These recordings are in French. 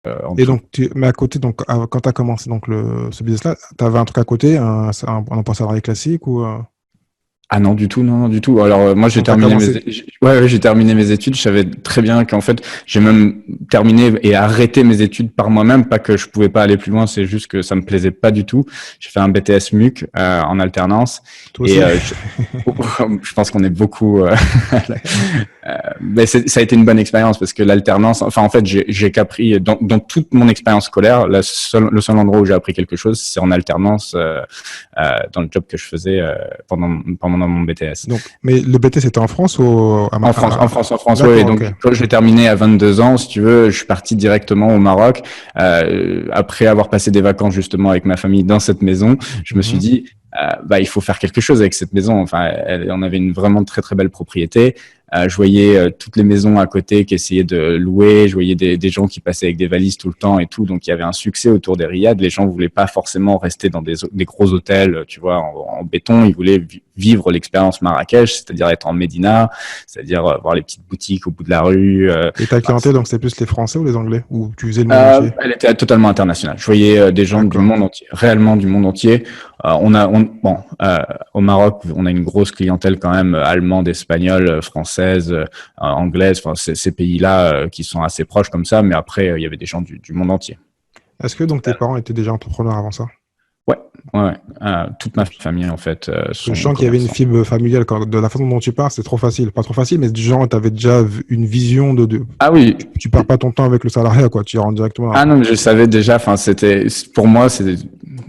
en Et tout. donc, mais à côté, donc, quand tu as commencé donc, ce business-là, tu avais un truc à côté, un emploi salarié classique ou Ah non, du tout, non, non, du tout. Alors, moi, quand tu as commencé? j'ai terminé mes études. Je savais très bien qu'en fait, j'ai même terminé et arrêté mes études par moi-même. Pas que je pouvais pas aller plus loin, c'est juste que ça me plaisait pas du tout. J'ai fait un BTS MUC en alternance Toi et aussi? je pense qu'on est beaucoup. Mais ça a été une bonne expérience parce que l'alternance, enfin, en fait, j'ai qu'appris dans toute mon expérience scolaire, le seul endroit où j'ai appris quelque chose, c'est en alternance dans le job que je faisais pendant mon BTS. Donc, mais le BT, c'était en France ou En France, ouais. D'accord, ok. Donc, quand j'ai terminé à 22 ans, si tu veux, je suis parti directement au Maroc. Après avoir passé des vacances justement avec ma famille dans cette maison, je me suis Mhm. dit, il faut faire quelque chose avec cette maison. Enfin, on avait une vraiment très très belle propriété. Je voyais toutes les maisons à côté qui essayaient de louer. Je voyais des gens qui passaient avec des valises tout le temps et tout. Donc, il y avait un succès autour des riads. Les gens voulaient pas forcément rester dans des gros hôtels, tu vois, en béton. Ils voulaient vivre l'expérience Marrakech, c'est-à-dire être en Médina, c'est-à-dire voir les petites boutiques au bout de la rue. Et ta Enfin, clientèle, donc, c'est plus les Français ou les Anglais? Ou tu faisais le monde entier? elle était totalement internationale. Je voyais des gens du D'accord. monde entier, réellement du monde entier. Au Maroc, on a une grosse clientèle quand même allemande, espagnole, française, anglaise. Enfin, ces pays-là qui sont assez proches comme ça. Mais après, il y avait des gens du monde entier. Est-ce que donc tes parents étaient déjà entrepreneurs avant ça? Ouais, ouais, ouais. Toute ma Ok. famille en fait Parce que je sont sens qu'il y avait une commerçants. fibre familiale. De la façon dont tu parles, c'est trop facile. Pas trop facile, mais du genre, tu avais déjà une vision Ah oui. tu perds pas ton temps avec le salariat, quoi. Tu rentres directement dans la Ah non, mais je propriété. savais déjà. Enfin, c'était pour moi, c'était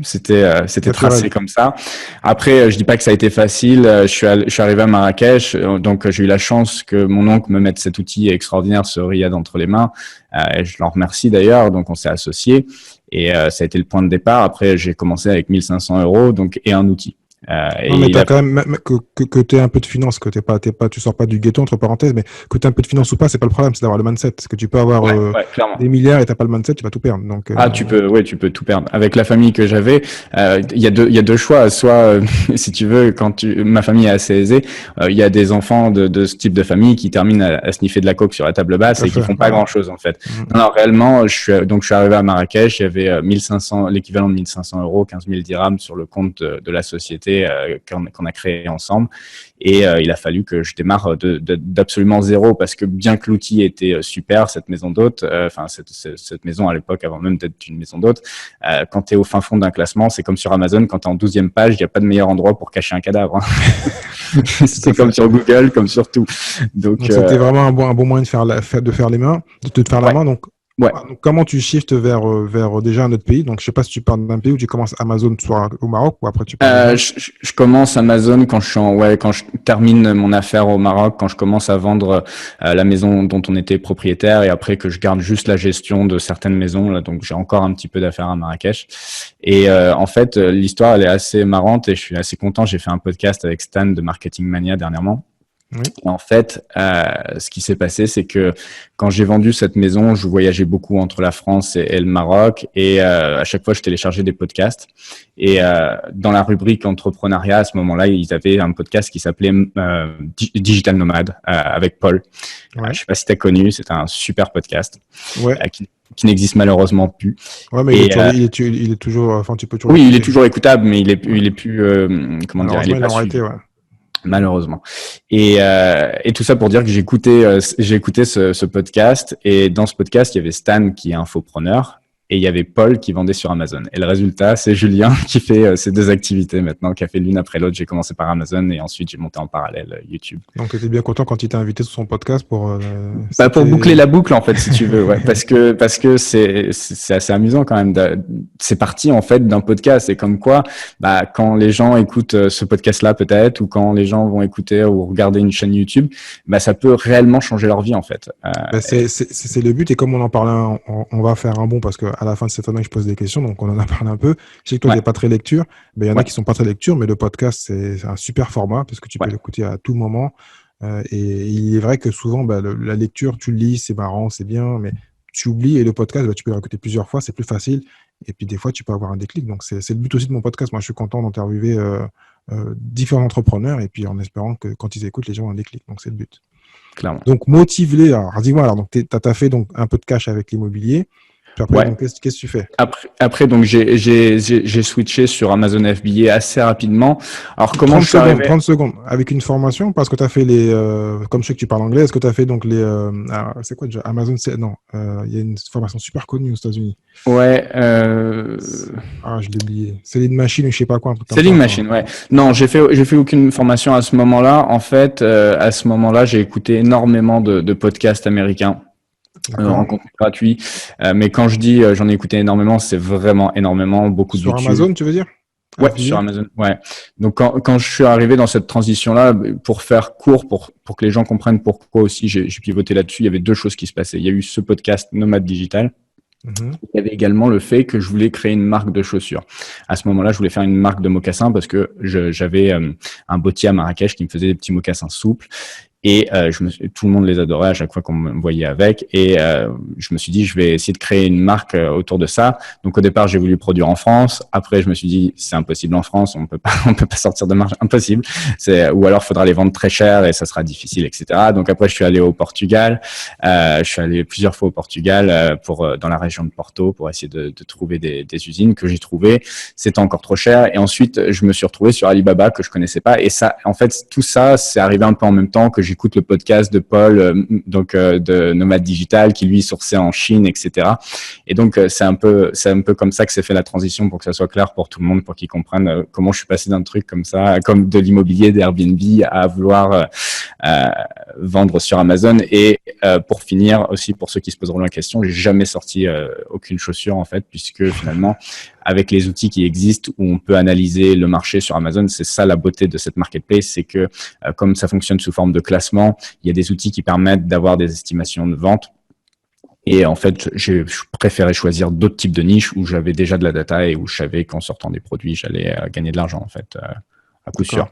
tracé Naturel. comme ça. Après, je dis pas que ça a été facile. Je suis arrivé à Marrakech, donc j'ai eu la chance que mon oncle me mette cet outil extraordinaire, ce riad entre les mains. Et je l'en remercie d'ailleurs. Donc on s'est associés et ça a été le point de départ. Après, j'ai commencé avec 1 500 € donc et un outil. Non, Et mais il tu as a quand même, que tu aies un peu de finance, que tu sors pas du ghetto, entre parenthèses, mais que tu aies un peu de finance ou pas, c'est pas le problème, c'est d'avoir le mindset. Parce que tu peux avoir ouais, ouais, clairement. des milliards et t'as pas le mindset, tu vas tout perdre. Donc, Ah, tu peux tout perdre. Avec la famille que j'avais, il y a deux choix. Soit, si tu veux, ma famille est assez aisée, il y a des enfants de ce type de famille qui terminent à sniffer de la coke sur la table tout basse à et qui fait. font pas Ouais. grand chose, en fait. Mhm. Non, non, réellement, je suis arrivé à Marrakech, il y avait 1500, l'équivalent de 1 500 €, 15 000 dirhams sur le compte de la société qu'on a créé ensemble. Et il a fallu que je démarre d'absolument zéro parce que bien que l'outil était super, cette maison d'hôte, cette maison à l'époque, avant même d'être une maison d'hôte, quand tu es au fin fond d'un classement, c'est comme sur Amazon, quand tu es en 12e page, il n'y a pas de meilleur endroit pour cacher un cadavre. Hein. Tout à C'est comme fait. sur Google, comme sur tout. Donc, Donc, c'était vraiment un bon moyen de faire les mains, de te faire la ouais, main. Donc, ouais. donc, comment tu shifts vers déjà un autre pays? Donc, je sais pas si tu pars d'un pays où tu commences Amazon soit au Maroc ou après tu pars ailleurs. Je commence Amazon quand quand je termine mon affaire au Maroc, quand je commence à vendre la maison dont on était propriétaire et après que je garde juste la gestion de certaines maisons. Là, donc j'ai encore un petit peu d'affaires à Marrakech. Et en fait, l'histoire elle est assez marrante et je suis assez content. J'ai fait un podcast avec Stan de Marketing Mania dernièrement. Oui. Et en fait, ce qui s'est passé, c'est que quand j'ai vendu cette maison, je voyageais beaucoup entre la France et le Maroc, et à chaque fois, je téléchargeais des podcasts. Et dans la rubrique entrepreneuriat, à ce moment-là, ils avaient un podcast qui s'appelait Digital Nomade avec Paul. Ouais. Je sais pas si tu as connu, c'est un super podcast Ouais. euh, qui, qui n'existe malheureusement plus. Ouais, mais Et il est toujours, enfin, tu peux toujours oui, il est l'écouter. toujours écoutable, mais Ouais. il est plus, comment dire, il Malheureusement, est il a pas arrêté, suivi. ouais. Malheureusement. Et tout ça pour dire que j'ai écouté ce podcast et dans ce podcast, il y avait Stan qui est infopreneur et il y avait Paul qui vendait sur Amazon. Et le résultat, c'est Julien qui fait ces deux activités maintenant, qui a fait l'une après l'autre. J'ai commencé par Amazon et ensuite j'ai monté en parallèle YouTube. Donc, tu étais bien content quand il t'a invité sur son podcast pour. Bah pour boucler C'était. la boucle en fait si tu veux, ouais, parce que c'est assez amusant quand même. C'est parti en fait d'un podcast. C'est comme quoi, bah quand les gens écoutent ce podcast-là peut-être, ou quand les gens vont écouter ou regarder une chaîne YouTube, bah ça peut réellement changer leur vie en fait. Ben, c'est le but. Et comme on en parlait, on va faire un bon parce qu'à la fin de cette année, je pose des questions. Donc, on en a parlé un peu. Je sais que toi, tu Ouais, n'es pas très lecture. Ben, il y en a ouais, qui sont pas très lecture, mais le podcast, c'est un super format parce que tu peux ouais, l'écouter à tout moment. Et il est vrai que souvent, ben, la lecture, tu le lis, c'est marrant, c'est bien, mais tu oublies. Et le podcast, ben, tu peux le réécouter plusieurs fois, c'est plus facile. Et puis, des fois, tu peux avoir un déclic. Donc, c'est le but aussi de mon podcast. Moi, je suis content d'interviewer différents entrepreneurs et puis en espérant que quand ils écoutent, les gens ont un déclic. Donc, c'est le but. clairement. Donc, motive-les. Alors, dis-moi, alors, donc, t'as fait donc un peu de cash avec l'immobilier. Puis après, Ouais. donc, qu'est-ce que tu fais? Après, donc j'ai switché sur Amazon FBA assez rapidement. Alors comment 30 je suis secondes, arrivé? 30 secondes. Avec une formation, parce que tu as fait comme je sais que tu parles anglais, est-ce que tu as fait donc c'est quoi déjà? Amazon, non, il y a une formation super connue aux États-Unis. Ouais, Ah, je l'ai oublié. Selling Machine ou je sais pas quoi, un truc comme ça, Selling enfin. Machine, ouais. Non, j'ai fait aucune formation à ce moment-là. En fait, à ce moment-là, j'ai écouté énormément de podcasts américains. En D'accord. contenu gratuit. Mais quand je dis j'en ai écouté énormément, c'est vraiment énormément, beaucoup de Sur YouTube. Amazon, tu veux dire? Ouais, sur FBA? Amazon. Ouais. Donc quand je suis arrivé dans cette transition-là, pour faire court, pour que les gens comprennent pourquoi aussi j'ai pivoté là-dessus, il y avait deux choses qui se passaient. Il y a eu ce podcast Nomade Digital. Mhm. Il y avait également le fait que je voulais créer une marque de chaussures. À ce moment-là, je voulais faire une marque de mocassins parce que j'avais un bottier à Marrakech qui me faisait des petits mocassins souples. Et tout le monde les adorait à chaque fois qu'on me voyait avec. Et je me suis dit, je vais essayer de créer une marque autour de ça. Donc au départ, j'ai voulu produire en France. Après, je me suis dit, c'est impossible en France, on peut pas sortir de marge, impossible. Ou alors, faudra les vendre très cher et ça sera difficile, etc. Donc après, je suis allé au Portugal. Je suis allé plusieurs fois au Portugal dans la région de Porto pour essayer de trouver des usines que j'ai trouvées. C'était encore trop cher. Et ensuite, je me suis retrouvé sur Alibaba que je connaissais pas. Et ça, en fait, tout ça, c'est arrivé un peu en même temps que j'écoute le podcast de Paul, de Nomade Digital, qui lui sourçait en Chine, etc. Et donc c'est un peu comme ça que s'est fait la transition pour que ça soit clair pour tout le monde, pour qu'ils comprennent comment je suis passé d'un truc comme ça, comme de l'immobilier, d'Airbnb, à vouloir vendre sur Amazon. Et pour finir aussi, pour ceux qui se poseront la question, j'ai jamais sorti aucune chaussure en fait, puisque finalement avec les outils qui existent où on peut analyser le marché sur Amazon, c'est ça la beauté de cette marketplace, c'est que comme ça fonctionne sous forme de classement, il y a des outils qui permettent d'avoir des estimations de vente. Et en fait, j'ai préféré choisir d'autres types de niches où j'avais déjà de la data et où je savais qu'en sortant des produits, j'allais gagner de l'argent en fait, à coup sûr. D'accord.